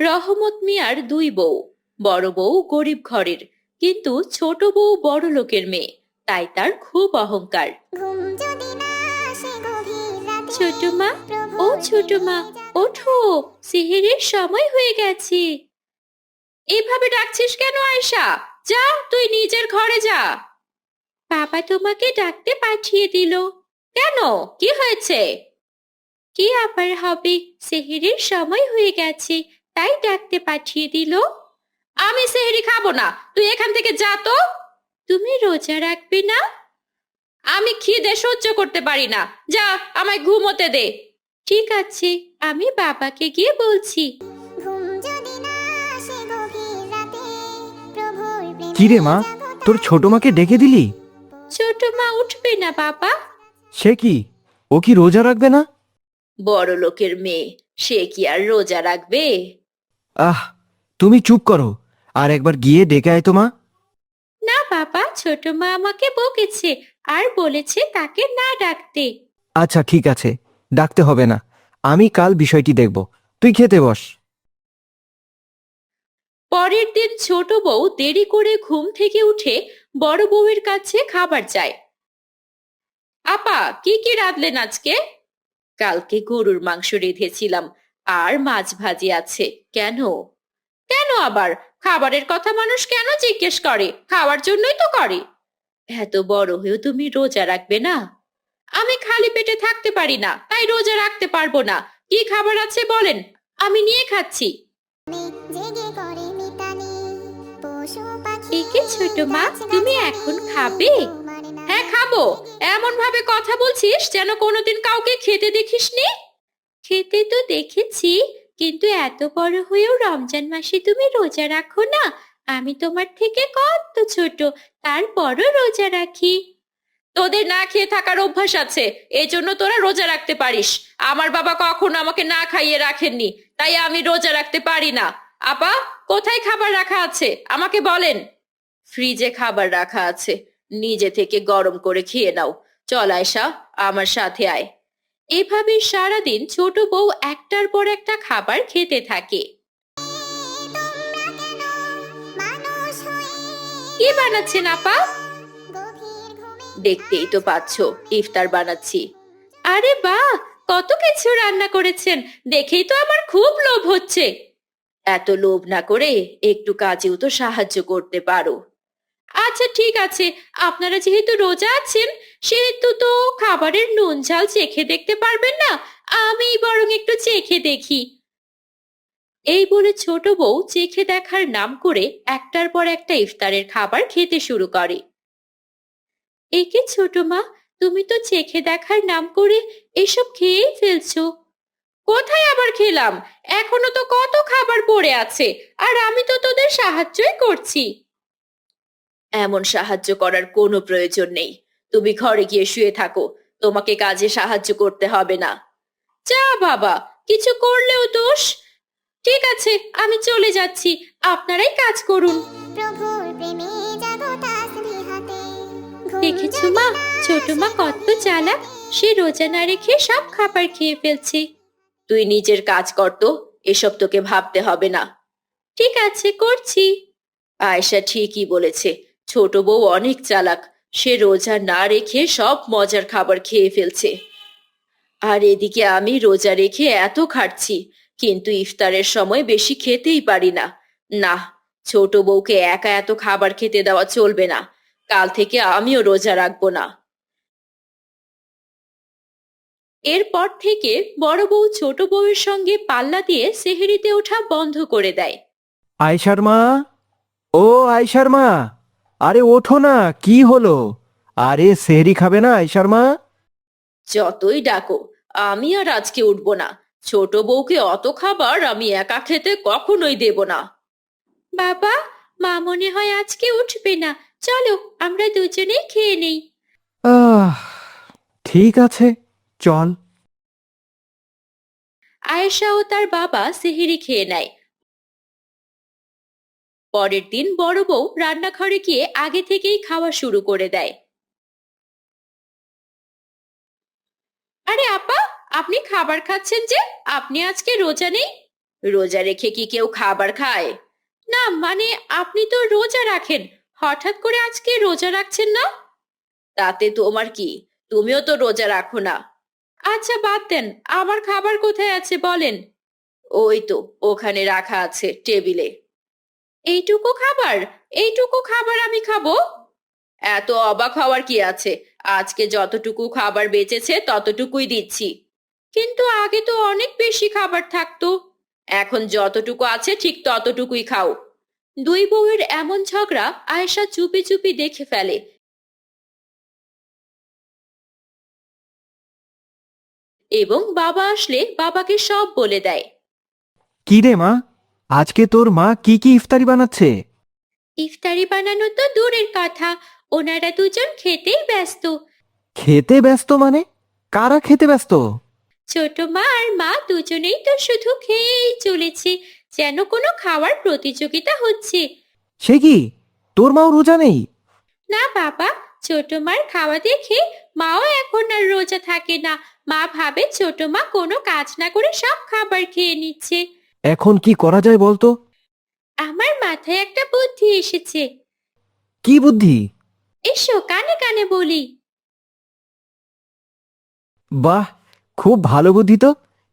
রহমত মিয়ার দুই বউ। বড় বউ গরিব ঘরের, কিন্তু ছোট বউ বড় লোকের মেয়ে, তাই তার খুব অহংকার। ছোট মা, ও ছোট মা, ওঠো, সেহেরের সময় হয়ে গেছে। এভাবে ডাকছিস কেন আয়শা? যা, তুই নিজের ঘরে যা। বাবা তোমাকে ডাকতে পাঠিয়ে দিল। কেন, কি হয়েছে? কি আবার হবে, সেহেরির সময় হয়ে গেছে, তাই ডাকতে পাঠিয়ে দিল। আমি সেহরি খাবো না, তুই এখান থেকে যা তো। তুমি রোজা রাখবে না? আমি খিদে সহ্য করতে পারি না, যা, আমায় ঘুমোতে দে। ঠিক আছে, আমি বাবাকে গিয়ে বলছি। কি রে মা, তোর ছোট মাকে ডেকে দিলি? ছোট মা উঠবে না বাবা। সে কি, ও কি রোজা রাখবে না? বড় লোকের মেয়ে, সে কি আর রোজা রাখবে? আহ, তুমি চুপ করো, আর একবার গিয়ে ডেকে আয় তো মা। না বাবা, ছোট মা আমাকে বকেছে আর বলেছে তাকে না ডাকতে। আচ্ছা ঠিক আছে, ডাকতে হবে না, আমি কাল বিষয়টি দেখব। তুই খেতে বস। পরের দিন ছোট বউ দেরি করে ঘুম থেকে উঠে বড় বউয়ের কাছে খাবার চায়। আপা, কি কি রাঁধলেন আজকে? কালকে গরুর মাংস রেঁধেছিলাম, আর মাছ ভাজি আছে। কেন? কেন আবার? খাবারের কথা মানুষ কেন জিজ্ঞেস করে? খাওয়ার জন্যই তো করে। এত বড় হয়েও তুমি রোজা রাখবে না? আমি খালি পেটে থাকতে পারি না, তাই রোজা রাখতে পারবো না। কি খাবার আছে বলেন, আমি নিয়ে খাচ্ছি। একে ছোট মা, তুমি এখন খাবে? হ্যাঁ খাবো। এমন ভাবে কথা বলছিস যেন কোনোদিন কাউকে খেতে দেখিসনি। খেতে তো দেখেছি, কিন্তু এত বড় হয়েও রমজান মাসে তুমি রোজা রাখো না? আমি তোমার থেকে কত ছোট, তারপরও রোজা রাখি। তোদের না খেয়ে থাকার অভ্যাস আছে, এজন্য তোরা রোজা রাখতে পারিস। আমার বাবা কখনো আমাকে না খাইয়ে রাখেননি, তাই আমি রোজা রাখতে পারি না। আপা, কোথায় খাবার রাখা আছে আমাকে বলেন। ফ্রিজে খাবার রাখা আছে, নিজে থেকে গরম করে খেয়ে নাও। চল আয়শা, আমার সাথে আয়। এভাবে সারাদিন ছোট বউ একটার পর একটা খাবার খেতে থাকে। কি বানাচ্ছেন আপা? দেখতেই তো পাচ্ছ, ইফতার বানাচ্ছি। আরে বাহ, কত কিছু রান্না করেছেন, দেখেই তো আমার খুব লোভ হচ্ছে। এত লোভ না করে একটু কাজেও তো সাহায্য করতে পারো। আচ্ছা ঠিক আছে, আপনারা যেহেতু রোজা আছেন, সেহেতু তো খাবারের নুন ঝাল চেখে দেখতে পারবেন না? আমি বরং একটু চেখে দেখি। এই বলে ছোট বউ চেখে দেখার নাম করে একটার পর একটা ইফতারের খাবার খেতে শুরু করে। একে ছোট মা, তুমি তো চেখে দেখার নাম করে এসব খেয়েই ফেলছো। কোথায় আবার খেলাম? এখনো তো কত খাবার পড়ে আছে, আর আমি তো তোদের সাহায্যই করছি। এমন সাহায্য করার কোনো প্রয়োজন নেই। তুমি ঘরে গিয়ে শুয়ে থাকো, তোমাকে কাজে সাহায্য করতে হবে না। যা বাবা, কিছু করলেও দোষ। ঠিক আছে, আমি চলে যাচ্ছি, আপনারাই কাজ করুন। দেখেছো মা, ছোট মা কত চালাক, সে রোজা না রেখে সব খাবার খেয়ে ফেলছে। তুই নিজের কাজ কর তো, এসব তোকে ভাবতে হবে না। ঠিক আছে, করছি। আয়েশা ঠিকই বলেছে, ছোট বউ অনেক চালাক, সে রোজা না রেখে সব মজার খাবার খেয়ে ফেলছে। আর এদিকে আমি রোজা রেখে এত খাচ্ছি, কিন্তু ইফতারের সময় বেশি খেতেই পারি না। না, ছোট বউকে একা এত খাবার খেতে দেওয়া চলবে না। কাল থেকে আমিও রোজা রাখবো না। এরপর থেকে বড় বউ ছোট বউয়ের সঙ্গে পাল্লা দিয়ে সেহরিতে ওঠা বন্ধ করে দেয়। আয়শার মা, ও আয়শার মা, আরে ওঠো না, কি হলো? আরে সেহরি খাবে না আয়শার মা? যতই ডাকো, আমি আর আজকে উঠবো না। ছোট বউকে অত খাবার আমি একা খেতে কখনোই দেব না। বাবা, মা মনে হয় আজকে উঠবে না, চলো আমরা দুজনেই খেয়ে নেই। আহ, ঠিক আছে, চল। আয়েশা ও তার বাবা সেহরি খেয়ে নেয়। পরের দিন বড় বউ রান্নাঘরে গিয়ে আগে থেকেই খাওয়া শুরু করে দেয়। আরে আপা, আপনি খাবার খাচ্ছেন যে? আপনি আজকে রোজা নেই? রোজা রেখে কি কেউ খাবার খায়? না মানে আপনি তো রোজা রাখেন, হঠাৎ করে আজকে রোজা রাখছেন না? তাতে তোমার কি? তুমিও তো রোজা রাখো না। আচ্ছা বাদ দেন, আমার খাবার কোথায় আছে বলেন। ওই তো ওখানে রাখা আছে টেবিলে। এইটুকু খাবার? এইটুকু খাবার আমি খাবো? এত অবাক হওয়ার কি আছে? আজকে যতটুকু খাবার বেঁচেছে ততটুকুই দিচ্ছি। কিন্তু আগে তো অনেক বেশি খাবার থাকতো। এখন যতটুকু আছে ঠিক ততটুকুই খাও। দুই বউয়ের এমন ঝগড়া আয়েশা চুপি চুপি দেখে ফেলে এবং বাবা আসলে বাবাকে সব বলে দেয়। কি রে মা, আজকে তোর মা কি কি ইফতারি বানাচ্ছে? ইফতারি বানানো তো দূরের কথা, ওনারা দুজন খেতেই ব্যস্ত। খেতে ব্যস্ত মানে? কারা খেতে ব্যস্ত? ছোট মা আর মা দুজনেই তো শুধু খেয়েই চলেছে, যেন কোনো খাওয়ার প্রতিযোগিতা হচ্ছে। সে কি, তোর মাও রোজা নেই? না বাবা, ছোট মার খাওয়া দেখে মাও এখন আর রোজা থাকে না। মা ভাবে ছোট মা কোনো কাজ না করে সব খাবার খেয়ে নিচ্ছে। এখন কি করা যায় বলতো? আমার মাথায় একটা বুদ্ধি এসেছে। কি বুদ্ধি? এসো কানে কানে বলি। বাহ, খুব ভালো বুদ্ধি তো।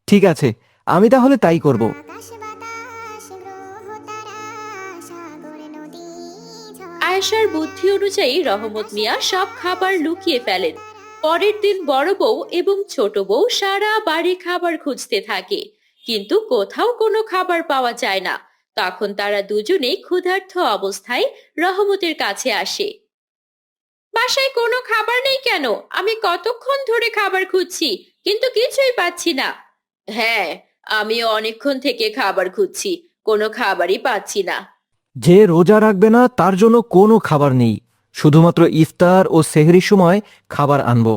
ঠিক আছে, আমি তাহলে তাই করব। আয়েশার বুদ্ধি অনুযায়ী রহমত মিয়া সব খাবার লুকিয়ে ফেলেন। পরের দিন বড় বউ এবং ছোট বউ সারা বাড়ি খাবার খুঁজতে থাকে, কিন্তু কোথাও কোনো খাবার পাওয়া যায় না। তখন তারা দুজনেই ক্ষুধার্ত অবস্থায় রহমতের কাছে আসে। বাসায় কোনো খাবার নেই কেন? আমি কতক্ষণ ধরে খাবার খুঁজছি, কিন্তু কিছুই পাচ্ছি না। হ্যাঁ, আমিও অনেকক্ষণ থেকে খাবার খুঁজছি, কোনো খাবারই পাচ্ছি না। যে রোজা রাখবে না তার জন্য কোনো খাবার নেই, শুধুমাত্র ইফতার ও সেহরির সময় খাবার আনবো।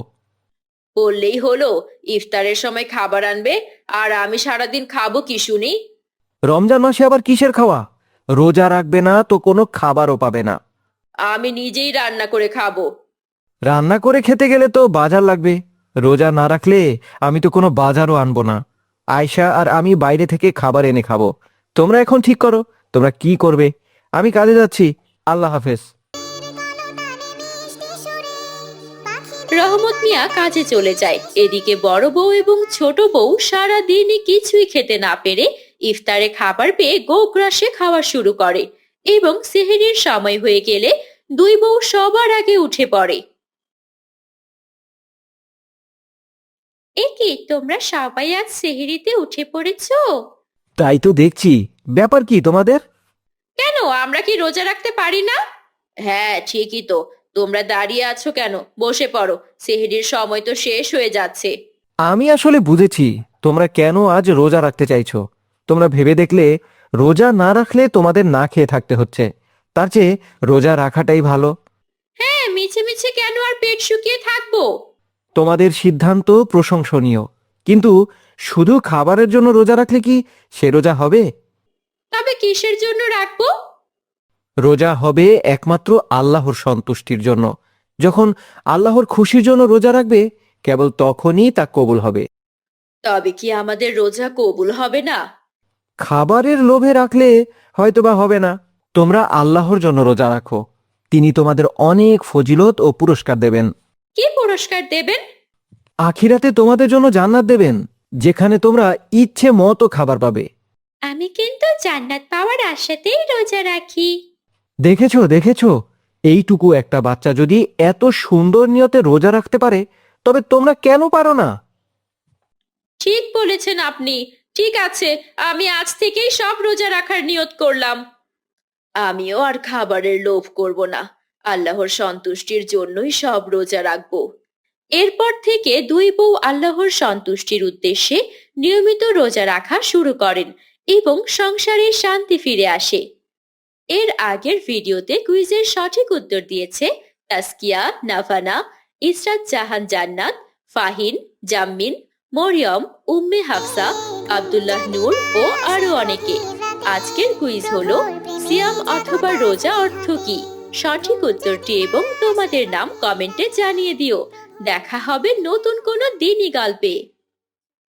বললেই হলো ইফতারের সময় খাবার আনবে, আর আমি সারাদিন খাবো কি শুনি? রমজান মাসে আবার কিসের খাওয়া? রোজা রাখবে না তো কোনো খাবারও পাবে না। আমি নিজেই রান্না করে খাবো। রান্না করে খেতে গেলে তো বাজার লাগবে। রোজা না রাখলে আমি তো কোনো বাজারও আনবো না। আয়শা আর আমি বাইরে থেকে খাবার এনে খাবো। তোমরা এখন ঠিক করো তোমরা কি করবে। আমি কাজে যাচ্ছি। আল্লাহ হাফেজ। রহমত মিয়া কাজে চলে যায়। এদিকে বড় বউ এবং ছোট বউ সারা দিনই কিছুই খেতে না পেরে ইফতারে খাবার পেয়ে গোগ্রাসে খাওয়া শুরু করে এবং সেহরির সময় হয়ে গেলে দুই বউ সবার আগে উঠে পড়ে। এ কি, তোমরা সবাই আজ সেহরিতে উঠে পড়েছো? তাই তো দেখছি। ব্যাপার কি তোমাদের? কেন, আমরা কি রোজা রাখতে পারি না? হ্যাঁ ঠিকই তো, তোমরা দাঁড়িয়ে আছো কেন? বসে পড়ো, সেহরির সময় তো শেষ হয়ে যাচ্ছে। আমি আসলে বুঝেছি তোমরা কেন আজ রোজা রাখতে চাইছো। তোমরা ভেবে দেখলে রোজা না রাখলে তোমাদের না খেয়ে থাকতে হচ্ছে, তার চেয়ে রোজা রাখাটাই ভালো। হ্যাঁ, মিছে মিছে কেন আর পেট শুকিয়ে থাকবো? তোমাদের সিদ্ধান্ত প্রশংসনীয়, কিন্তু শুধু খাবারের জন্য রোজা রাখলে কি সে রোজা হবে? তবে কিসের জন্য রাখবো? রোজা হবে একমাত্র আল্লাহর সন্তুষ্টির জন্য। যখন আল্লাহর খুশির জন্য রোজা রাখবে, কেবল তখনই তা কবুল হবে। তবে কি আমাদের রোজা কবুল হবে না? খাবারের লোভে রাখলে হয়তোবা হবে না। তোমরা আল্লাহর জন্য রোজা রাখো, তিনি তোমাদের অনেক ফজিলত ও পুরস্কার দেবেন। কি পুরস্কার দেবেন? আখিরাতে তোমাদের জন্য জান্নাত দেবেন, যেখানে তোমরা ইচ্ছে মতো খাবার পাবে। আমি কিন্তু জান্নাত পাওয়ার আশাতেই রোজা রাখি। দেখেছো দেখেছো, এইটুকু একটা বাচ্চা যদি এত সুন্দর নিয়তে রোজা রাখতে পারে, তবে তোমরা কেন পারো না? ঠিক বলেছেন আপনি। ঠিক আছে, আমি আজ থেকেই সব রোজা রাখার নিয়ত করলাম। আমিও আর খাবারের লোভ করব না, আল্লাহর সন্তুষ্টির জন্যই সব রোজা রাখবো। এরপর থেকে দুই বউ আল্লাহর সন্তুষ্টির উদ্দেশ্যে নিয়মিত রোজা রাখা শুরু করেন এবং সংসারে শান্তি ফিরে আসে। এর আগের ভিডিওতে কুইজের সঠিক উত্তর দিয়েছে তাসকিয়া, নাফানা, ইসরাত জাহান জান্নাত, ফাহিন, জাম্মিন, মরিয়ম, উম্মে হাফসা, আব্দুল্লাহ নূর ও আরো অনেকে। আজকের কুইজ হলো সিয়াম অথবা রোজা অর্থ কি? সঠিক উত্তরটি এবং তোমাদের নাম কমেন্টে জানিয়ে দিও। দেখা হবে নতুন কোনো দিনই গল্পে।